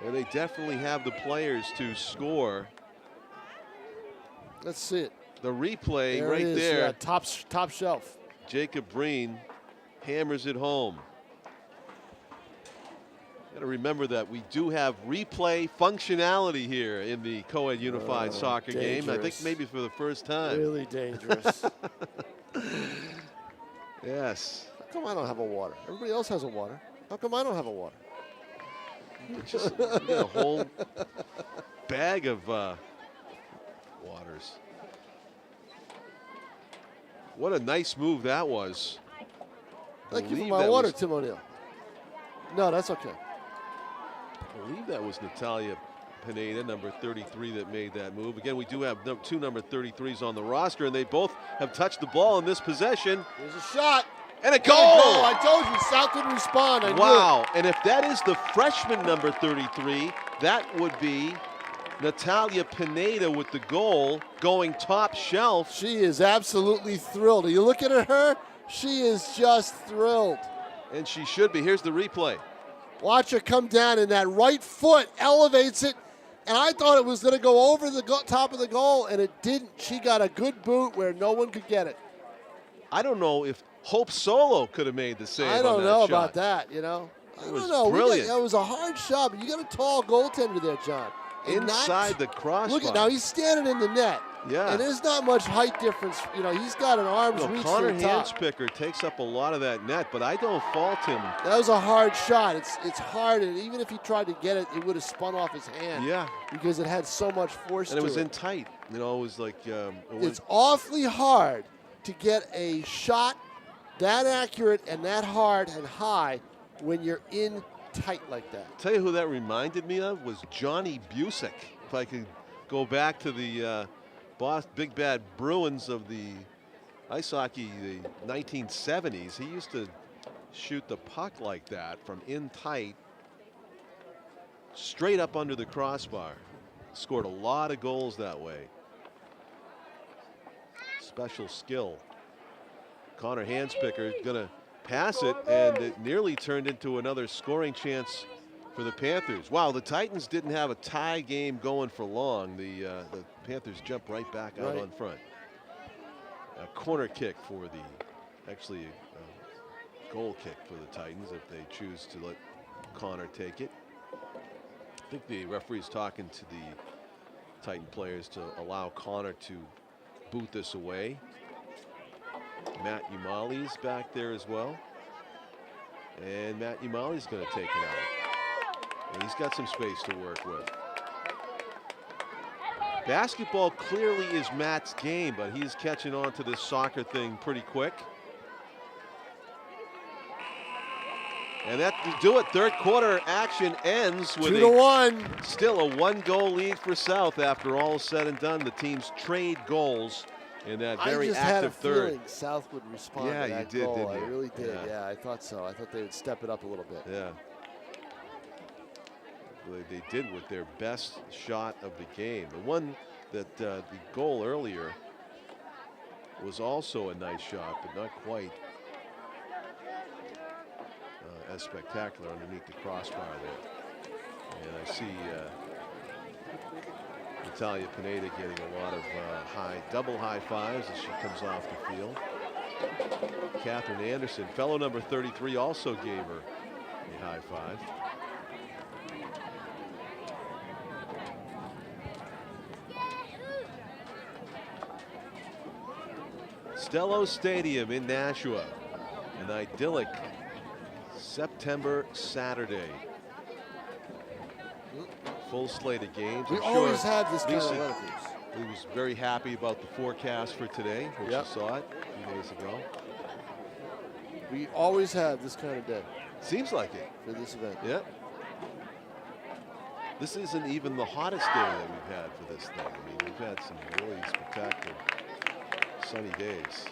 S1: And they definitely have the players to score.
S2: Let's see it.
S1: The replay
S2: There
S1: right
S2: it is.
S1: there.
S2: Yeah, top shelf.
S1: Jacob Breen hammers it home. Got to remember that we do have replay functionality here in the co-ed unified soccer game. I think maybe for the first time.
S2: Really dangerous.
S1: Yes.
S2: How come I don't have a water? Everybody else has a water. How come I don't have a water?
S1: Just you got a whole bag of waters. What a nice move that was.
S2: Thank you for my water, Tim O'Neill. No, that's okay.
S1: I believe that was Natalia Pineda, number 33, that made that move. Again, we do have two number 33s on the roster, and they both have touched the ball in this possession.
S2: There's a shot.
S1: And a goal!
S2: I told you, South would respond. I
S1: wow, and if that is the freshman number 33, that would be Natalia Pineda with the goal, going top shelf.
S2: She is absolutely thrilled. Are you looking at her? She is just thrilled.
S1: And she should be. Here's the replay.
S2: Watch her come down, and that right foot elevates it. And I thought it was going to go over the top of the goal, and it didn't. She got a good boot where no one could get it.
S1: I don't know if Hope Solo could have made the save.
S2: I don't know about that, you know. I don't know.
S1: Brilliant.
S2: It was a hard shot, but you got a tall goaltender there, John.
S1: Inside the crossbar.
S2: Look at now, he's standing in the net.
S1: Yeah.
S2: And there's not much height difference. You know, he's got an arm's reach
S1: Connor
S2: to the top.
S1: Handspicker takes up a lot of that net, but I don't fault him.
S2: That was a hard shot. It's hard, and even if he tried to get it, it would have spun off his hand.
S1: Yeah.
S2: Because it had so much force to it.
S1: And it was in tight. You know, it was like...
S2: it's awfully hard to get a shot that accurate and that hard and high when you're in tight like that.
S1: Tell you who that reminded me of was Johnny Busick. If I could go back to the Big Bad Bruins of the ice hockey, the 1970s. He used to shoot the puck like that from in tight, straight up under the crossbar. Scored a lot of goals that way. Special skill. Connor Handspicker gonna pass it, and it nearly turned into another scoring chance for the Panthers. Wow, the Titans didn't have a tie game going for long. The Panthers jumped right back out on front. A corner kick for the, actually a goal kick for the Titans if they choose to let Connor take it. I think the referee's talking to the Titan players to allow Connor to boot this away. Matt Umali's back there as well. And Matt Umali's going to take it out. And he's got some space to work with. Basketball clearly is Matt's game, but he's catching on to this soccer thing pretty quick. And that to do it. Third quarter action ends with
S2: 2-1.
S1: Still a 1-goal lead for South after all is said and done. The teams trade goals in that very active third.
S2: I just had a feeling South would respond to that
S1: you did,
S2: goal.
S1: didn't you?
S2: I really did. Yeah, I thought so. I thought they would step it up a little bit.
S1: Yeah. Well, they did with their best shot of the game. The one that the goal earlier was also a nice shot, but not quite as spectacular underneath the crossbar there. And I see Natalia Pineda getting a lot of double high fives as she comes off the field. Catherine Anderson, fellow number 33, also gave her a high five. Stello Stadium in Nashua, an idyllic September Saturday. Full slate of games.
S2: We always had this kind of weather.
S1: He was very happy about the forecast for today, which you saw it a few days ago.
S2: We always have this kind of day.
S1: Seems like it.
S2: For this event.
S1: Yep. This isn't even the hottest day that we've had for this thing. I mean, we've had some really spectacular sunny days.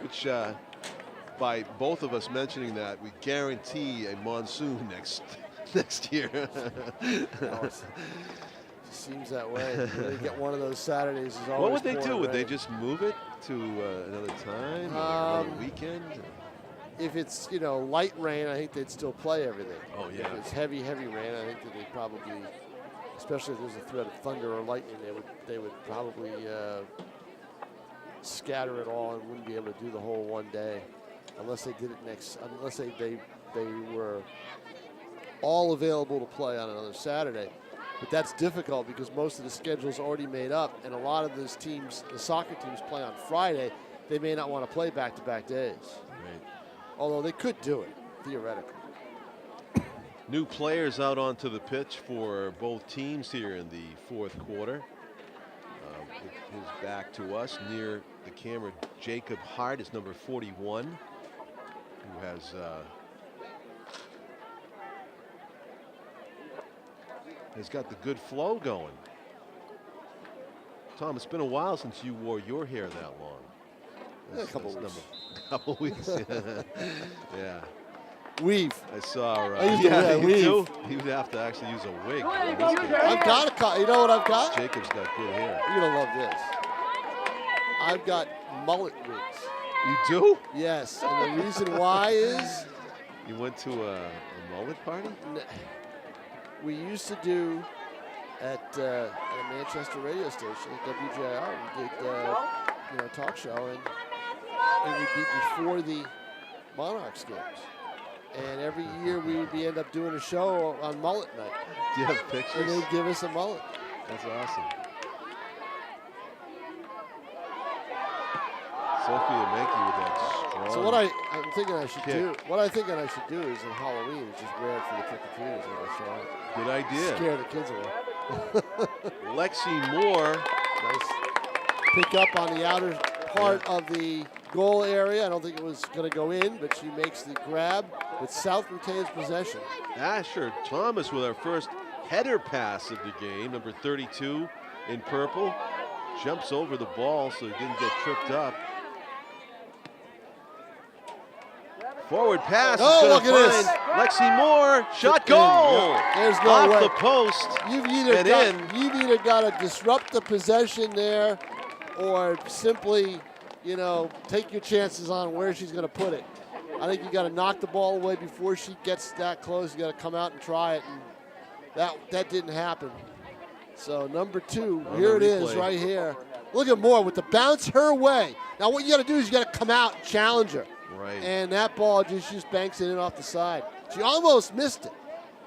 S1: Which, by both of us mentioning that, we guarantee a monsoon next year.
S2: Seems that way. They get one of those Saturdays. Is always
S1: what would they do? Would they
S2: rain.
S1: just move it to another time, or another weekend?
S2: If it's light rain, I think they'd still play everything.
S1: Oh yeah.
S2: If it's heavy rain, I think that they'd probably, especially if there's a threat of thunder or lightning, they would probably scatter it all and wouldn't be able to do the whole one day, unless they did it unless they were all available to play on another Saturday. But that's difficult because most of the schedule's already made up, and a lot of those teams, the soccer teams, play on Friday. They may not want to play back-to-back days.
S1: Right.
S2: Although they could do it, theoretically.
S1: New players out onto the pitch for both teams here in the fourth quarter. His back to us near the camera, Jacob Hart is number 41, who has got the good flow going. Tom, it's been a while since you wore your hair that long.
S2: A couple weeks.
S1: Couple weeks. Yeah.
S2: Weave.
S1: I saw.
S2: I used to wear a weave.
S1: He would have to actually use a wig.
S2: I've got a cut. You know what I've got?
S1: Jacob's got good hair.
S2: You're gonna love this. I've got mullet wigs.
S1: You do?
S2: Yes, and the reason why is
S1: you went to a mullet party.
S2: We used to do at a Manchester radio station at WJR. We did a talk show, and it would be before the Monarchs games. And every year we would end up doing a show on mullet night.
S1: Do you have pictures?
S2: And they'd give us a mullet.
S1: That's awesome. Sophia Menke with that strong.
S2: So what I'm thinking I should do, is in Halloween is just wear it for the trick-or-treaters when they show up.
S1: Good idea.
S2: Scare the kids away.
S1: Lexi Moore.
S2: Nice pick up on the outer part of the goal area. I don't think it was going to go in, but she makes the grab with South retains possession.
S1: Asher Thomas with our first header pass of the game, number 32, in purple. Jumps over the ball so he didn't get tripped up. Forward pass is going
S2: look
S1: to
S2: at
S1: find
S2: this.
S1: Lexi Moore. Shot
S2: In.
S1: goal.
S2: Yep. There's no
S1: Off
S2: way.
S1: the post.
S2: You've
S1: and
S2: either got to disrupt the possession there or simply, you know, take your chances on where she's going to put it. I think you got to knock the ball away before she gets that close. You got to come out and try it, and that didn't happen. So number 2, here it is right here. Look at Moore with the bounce her way. Now what you got to do is you got to come out and challenge her.
S1: Right.
S2: And that ball just banks it in off the side. She almost missed it.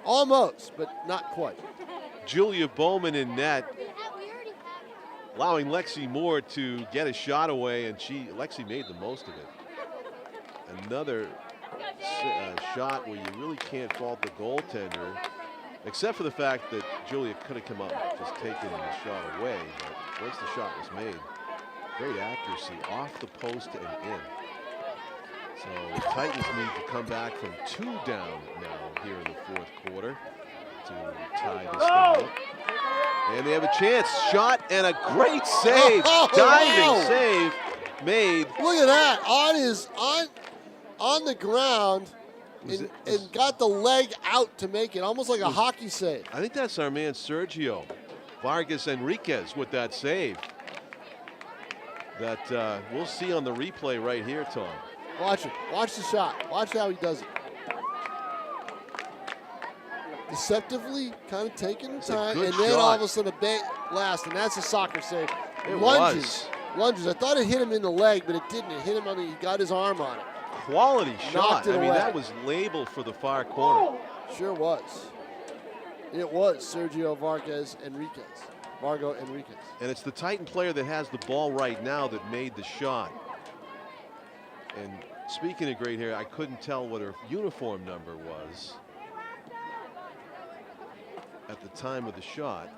S2: Almost, but not quite.
S1: Julia Bowman in net, allowing Lexi Moore to get a shot away, and Lexi made the most of it. Another shot where you really can't fault the goaltender, except for the fact that Julia could have come up and just taken the shot away. But once the shot was made, great accuracy off the post and in. So the Titans need to come back from 2 down now here in the 4th quarter to tie this thing up. And they have a chance. Shot and a great save. Diving save made.
S2: Look at that. On the ground and got the leg out to make it. Almost like a hockey save.
S1: I think that's our man Sergio Vargas Enriquez with that save. That we'll see on the replay right here, Tom.
S2: Watch it. Watch the shot. Watch how he does it. Deceptively, kind of taking the time, and then all of a sudden a blast, and that's a soccer save.
S1: It
S2: lunges. I thought it hit him in the leg, but it didn't. It hit him he got his arm on it.
S1: Quality shot. I mean,
S2: away.
S1: that was labeled for the far corner.
S2: Sure was. It was Sergio Vargas Enriquez. Vargo Enriquez.
S1: And it's the Titan player that has the ball right now that made the shot. And speaking of great hair, I couldn't tell what her uniform number was at the time of the shot.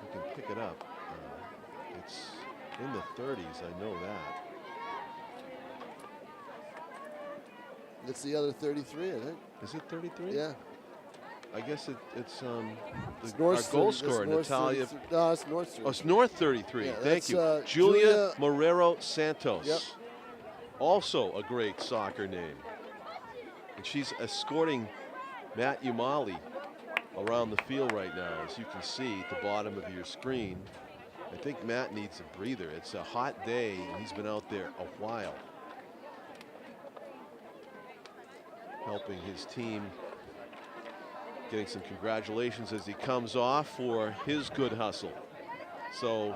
S1: We can pick it up. It's in the 30s, I know that.
S2: It's the other 33, I think.
S1: Is it 33?
S2: Yeah.
S1: I guess it's
S2: It's
S1: our
S2: North
S1: goal
S2: 30,
S1: scorer,
S2: North
S1: Natalia.
S2: 33. No, it's North 33.
S1: Oh, it's North 33.
S2: Yeah,
S1: Thank you.
S2: that's,
S1: Julia Morero Santos.
S2: Yep.
S1: Also a great soccer name. And she's escorting Matt Umali around the field right now, as you can see at the bottom of your screen. I think Matt needs a breather. It's a hot day, and he's been out there a while, helping his team, getting some congratulations as he comes off for his good hustle. So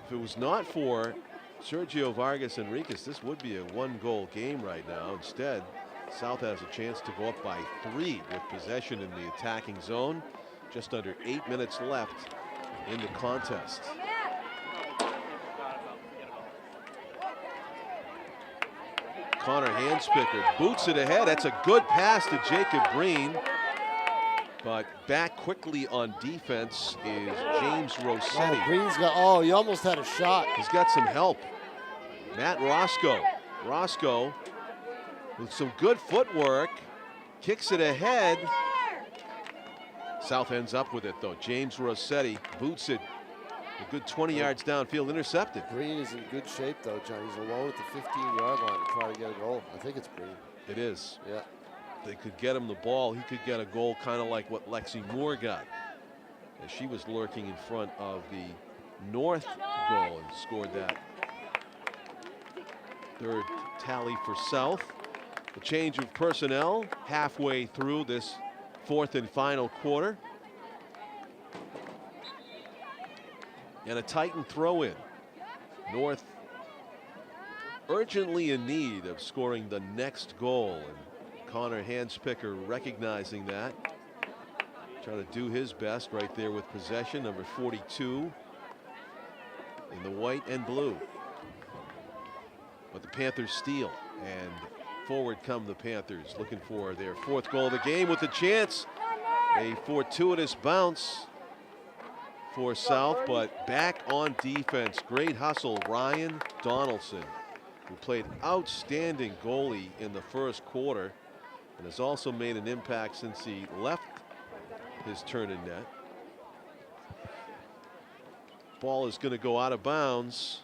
S1: if it was not for Sergio Vargas Enriquez, this would be a 1-goal game right now. Instead, South has a chance to go up by 3 with possession in the attacking zone. Just under 8 minutes left in the contest. Connor Handspicker boots it ahead. That's a good pass to Jacob Breen. But back quickly on defense is James Rossetti.
S2: Green's got, he almost had a shot.
S1: He's got some help. Matt Roscoe. Roscoe with some good footwork. Kicks it ahead. South ends up with it though. James Rossetti boots it a good 20 yards downfield, intercepted.
S2: Green is in good shape though, John. He's alone at the 15-yard line to try to get a goal. I think it's Green.
S1: It is.
S2: Yeah.
S1: They could get him the ball. He could get a goal kind of like what Lexi Moore got, as she was lurking in front of the North goal and scored that 3rd tally for South. The change of personnel halfway through this 4th and final quarter. And a Titan throw in. North urgently in need of scoring the next goal, and Connor Handspicker recognizing that. Trying to do his best right there with possession, number 42 in the white and blue. But the Panthers steal, and forward come the Panthers, looking for their 4th goal of the game with a chance. A fortuitous bounce for South, but back on defense. Great hustle, Ryan Donaldson, who played outstanding goalie in the 1st quarter and has also made an impact since he left his turn in net. ball is going to go out of bounds.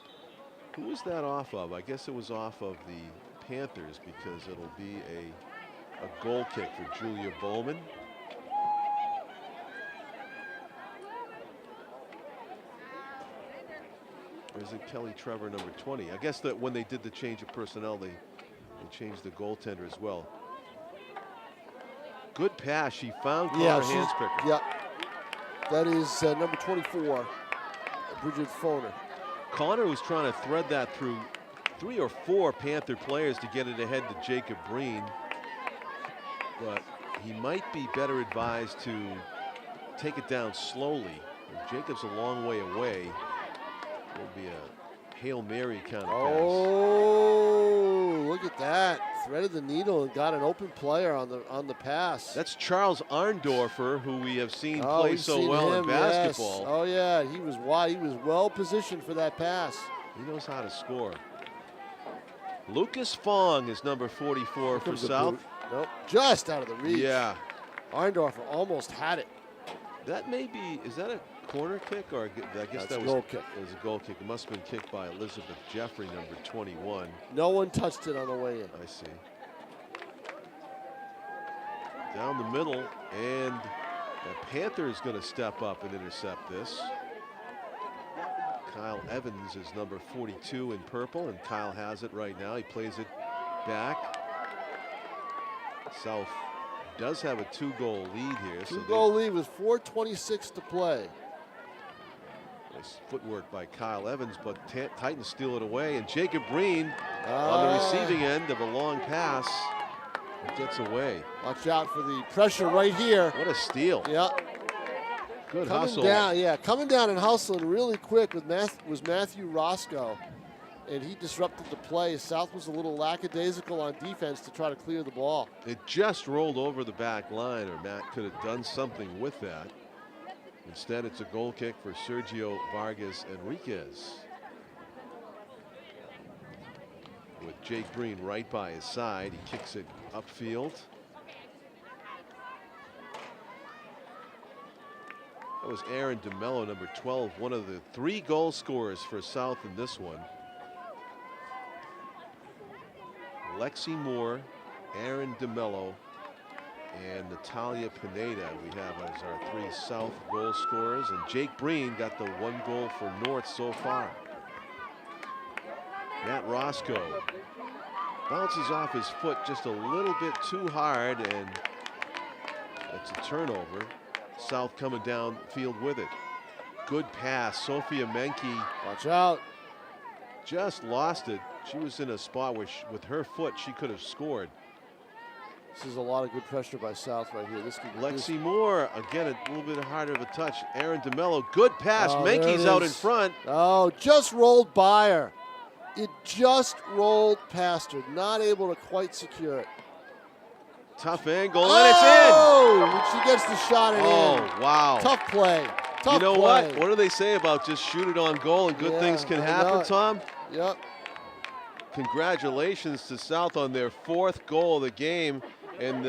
S1: Who was that off of? I guess it was off of the Panthers, because it'll be a goal kick for Julia Bowman. Or is it Kelly Trevor, number 20? I guess that when they did the change of personnel, they changed the goaltender as well. Good pass. She found Connor Handspicker.
S2: Yeah. That is number 24, Bridget Foner.
S1: Connor was trying to thread that through 3 or 4 Panther players to get it ahead to Jacob Breen. But he might be better advised to take it down slowly. If Jacob's a long way away, it'll be a Hail Mary kind of pass.
S2: Oh, look at that. Threaded the needle and got an open player on the pass.
S1: That's Charles Arndorfer, who we have seen play so well in basketball.
S2: Yes. Oh yeah, he was wide. He was well positioned for that pass.
S1: He knows how to score. Lucas Fong is number 44 for South.
S2: Nope, just out of the reach.
S1: Yeah.
S2: Arndorfer almost had it.
S1: That may be, is that a corner kick, or I guess that was
S2: a goal kick.
S1: It was a goal kick. It must have been kicked by Elizabeth Jeffrey, number 21.
S2: No one touched it on the way in.
S1: I see. Down the middle, and the Panther is going to step up and intercept this. Kyle Evans is number 42 in purple, and Kyle has it right now. He plays it back. South does have a 2-goal lead here.
S2: Two-goal lead with 4:26 to play.
S1: Nice footwork by Kyle Evans, but Titans steal it away, and Jacob Breen on the receiving end of a long pass gets away.
S2: Watch out for the pressure right here.
S1: What a steal.
S2: Yeah.
S1: Good
S2: coming
S1: hustle.
S2: Down, yeah, coming down and hustling really quick was Matthew Roscoe, and he disrupted the play. South was a little lackadaisical on defense to try to clear the ball.
S1: It just rolled over the back line, or Matt could have done something with that. Instead, it's a goal kick for Sergio Vargas Enriquez, with Jake Breen right by his side. He kicks it upfield. That was Aaron DeMello, number 12, one of the 3 goal scorers for South in this one. Lexi Moore, Aaron DeMello, and Natalia Pineda we have as our 3 South goal scorers, and Jake Breen got the 1 goal for North so far. Matt Roscoe bounces off his foot just a little bit too hard, and it's a turnover. South coming down field with it. Good pass. Sophia Menke.
S2: Watch out.
S1: Just lost it. She was in a spot where with her foot she could have scored.
S2: This is a lot of good pressure by South right here. This could,
S1: Lexi Moore, again, a little bit harder of a touch. Aaron DeMello, good pass. Menke's out in front.
S2: Oh, just rolled by her. It just rolled past her. Not able to quite secure it.
S1: Tough angle, and it's in.
S2: Oh, she gets the shot and in.
S1: Oh, wow.
S2: Tough play. Tough
S1: you know
S2: play.
S1: what? What do they say about just shoot it on goal and good things can happen, Tom?
S2: Yep.
S1: Congratulations to South on their 4th goal of the game. And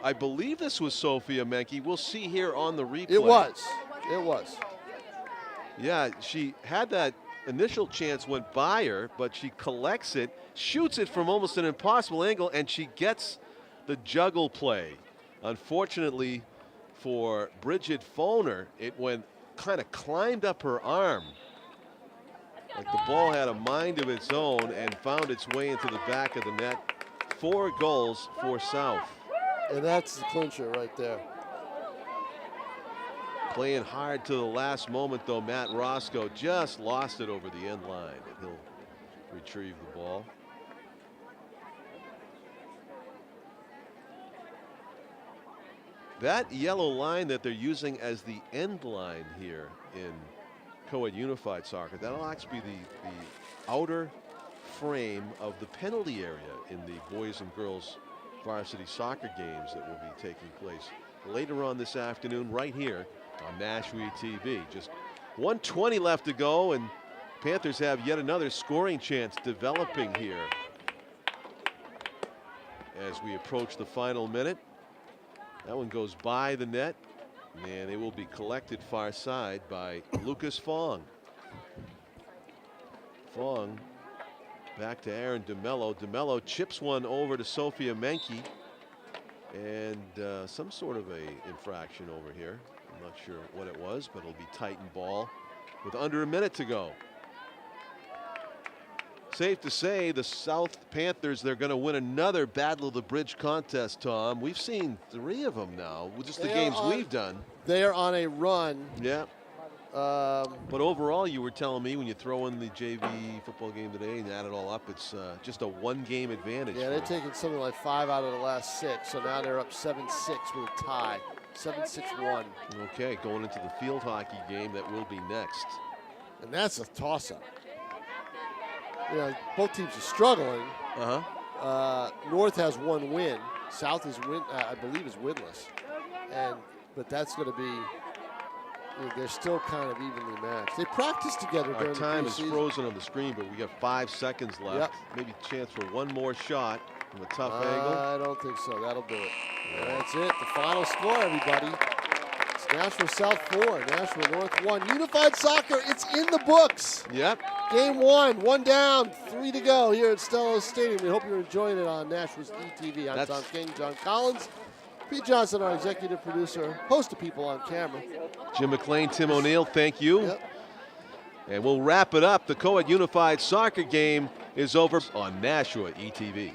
S1: I believe this was Sophia Menke. We'll see here on the replay.
S2: It was. It was.
S1: Yeah, she had that initial chance, went by her, but she collects it, shoots it from almost an impossible angle, and she gets the juggle play. Unfortunately for Bridget Foner, it went kind of climbed up her arm. Like the ball had a mind of its own and found its way into the back of the net. 4 goals for South.
S2: And that's the clincher right there.
S1: Playing hard to the last moment, though. Matt Roscoe just lost it over the end line, and he'll retrieve the ball. That yellow line that they're using as the end line here in co-ed unified soccer, that'll actually be the outer frame of the penalty area in the boys and girls varsity soccer games that will be taking place later on this afternoon right here on NashuaETV. Just 1:20 left to go, and Panthers have yet another scoring chance developing here as we approach the final minute. That one goes by the net, and it will be collected far side by Lucas Fong. Fong back to Aaron DeMello. DeMello chips one over to Sophia Menke. And some sort of a infraction over here. I'm not sure what it was, but it'll be Titan ball with under a minute to go. Safe to say the South Panthers, they're going to win another Battle of the Bridge contest, Tom. We've seen 3 of them now with just the games we've done.
S2: They are on a run.
S1: Yeah. But overall, you were telling me when you throw in the JV football game today and add it all up, it's just a 1-game advantage.
S2: Yeah, they're taking something like 5 out of the last 6, so now they're up 7-6 with a tie. 7-6-1.
S1: Okay, going into the field hockey game that will be next.
S2: And that's a toss-up. You know, both teams are struggling. North has 1 win. South is I believe is winless. But that's going to be. They're still kind of evenly matched. They practice together during the preseason. Our time is
S1: frozen on the screen, but we got 5 seconds left.
S2: Yep.
S1: Maybe a chance for one more shot from a tough angle.
S2: I don't think so. That'll do it. And that's it. The final score, everybody. It's Nashua South 4, Nashua North 1. Unified Soccer, it's in the books.
S1: Yep.
S2: Game 1 down, 3 to go here at Stellos Stadium. We hope you're enjoying it on Nashua's ETV. I'm Tom King, John Collins. Pete Johnson, our executive producer, host of people on camera.
S1: Jim McLean, Tim O'Neill, thank you.
S2: Yep.
S1: And we'll wrap it up. The Co-ed Unified Soccer game is over on Nashua ETV.